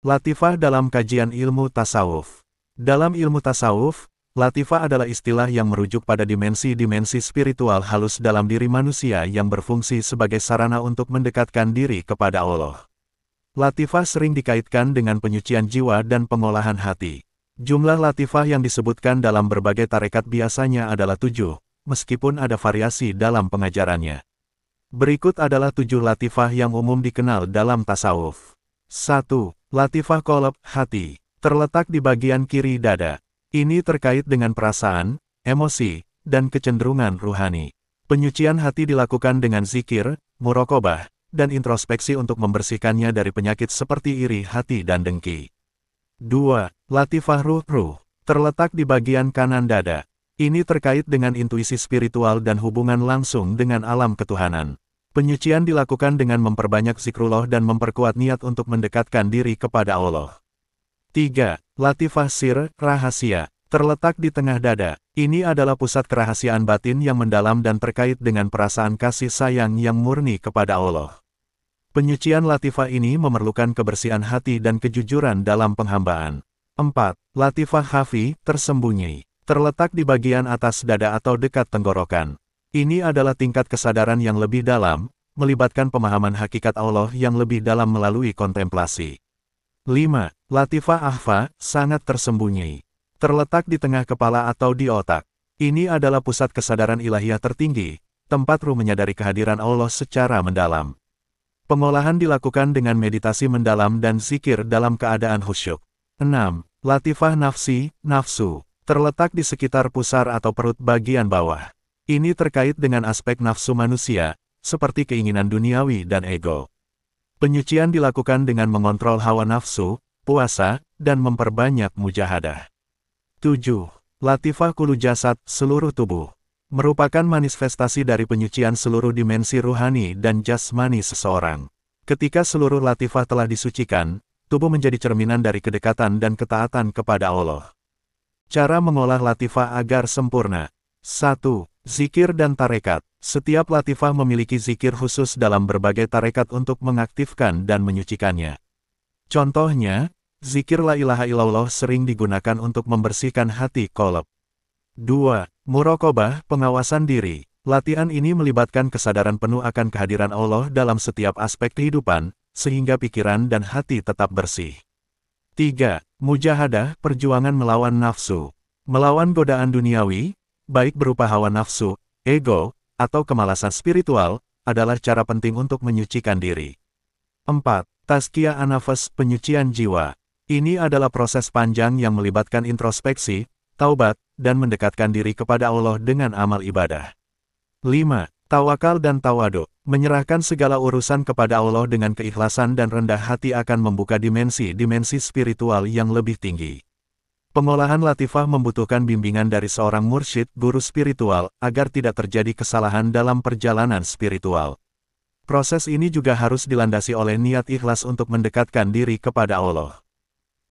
Latifah dalam kajian ilmu tasawuf. Dalam ilmu tasawuf, latifah adalah istilah yang merujuk pada dimensi-dimensi spiritual halus dalam diri manusia yang berfungsi sebagai sarana untuk mendekatkan diri kepada Allah. Latifah sering dikaitkan dengan penyucian jiwa dan pengolahan hati. Jumlah latifah yang disebutkan dalam berbagai tarekat biasanya adalah 7, meskipun ada variasi dalam pengajarannya. Berikut adalah 7 latifah yang umum dikenal dalam tasawuf. 1. Latifah qalb, hati. Terletak di bagian kiri dada. Ini terkait dengan perasaan, emosi, dan kecenderungan ruhani. Penyucian hati dilakukan dengan zikir, muraqabah, dan introspeksi untuk membersihkannya dari penyakit seperti iri hati dan dengki. 2. Latifah ruh. Terletak di bagian kanan dada. Ini terkait dengan intuisi spiritual dan hubungan langsung dengan alam ketuhanan. Penyucian dilakukan dengan memperbanyak zikrullah dan memperkuat niat untuk mendekatkan diri kepada Allah. 3. Latifah sir, rahasia. Terletak di tengah dada. Ini adalah pusat kerahasiaan batin yang mendalam dan terkait dengan perasaan kasih sayang yang murni kepada Allah. Penyucian latifah ini memerlukan kebersihan hati dan kejujuran dalam penghambaan. 4. Latifah khafi, tersembunyi. Terletak di bagian atas dada atau dekat tenggorokan. Ini adalah tingkat kesadaran yang lebih dalam, melibatkan pemahaman hakikat Allah yang lebih dalam melalui kontemplasi. 5. Latifah akhfa, sangat tersembunyi. Terletak di tengah kepala atau di otak. Ini adalah pusat kesadaran ilahiyah tertinggi, tempat ruh menyadari kehadiran Allah secara mendalam. Pengolahan dilakukan dengan meditasi mendalam dan zikir dalam keadaan khusyuk. 6. Latifah nafsi, nafsu. Terletak di sekitar pusar atau perut bagian bawah. Ini terkait dengan aspek nafsu manusia, seperti keinginan duniawi dan ego. Penyucian dilakukan dengan mengontrol hawa nafsu, puasa, dan memperbanyak mujahadah. 7. Latifah kulu jasad, seluruh tubuh. Merupakan manifestasi dari penyucian seluruh dimensi ruhani dan jasmani seseorang. Ketika seluruh latifah telah disucikan, tubuh menjadi cerminan dari kedekatan dan ketaatan kepada Allah. Cara mengolah latifah agar sempurna. 1. Zikir dan tarekat. Setiap latifah memiliki zikir khusus dalam berbagai tarekat untuk mengaktifkan dan menyucikannya. Contohnya, zikir la ilaha illallah sering digunakan untuk membersihkan hati qalb. 2. Muraqabah, pengawasan diri. Latihan ini melibatkan kesadaran penuh akan kehadiran Allah dalam setiap aspek kehidupan, sehingga pikiran dan hati tetap bersih. 3. Mujahadah, perjuangan melawan nafsu. Melawan godaan duniawi, baik berupa hawa nafsu, ego, atau kemalasan spiritual, adalah cara penting untuk menyucikan diri. 4. Tazkiyah an-nafs, penyucian jiwa. Ini adalah proses panjang yang melibatkan introspeksi, taubat, dan mendekatkan diri kepada Allah dengan amal ibadah. 5. Tawakal dan tawadu. Menyerahkan segala urusan kepada Allah dengan keikhlasan dan rendah hati akan membuka dimensi-dimensi spiritual yang lebih tinggi. Pengolahan latifah membutuhkan bimbingan dari seorang mursyid, guru spiritual, agar tidak terjadi kesalahan dalam perjalanan spiritual. Proses ini juga harus dilandasi oleh niat ikhlas untuk mendekatkan diri kepada Allah.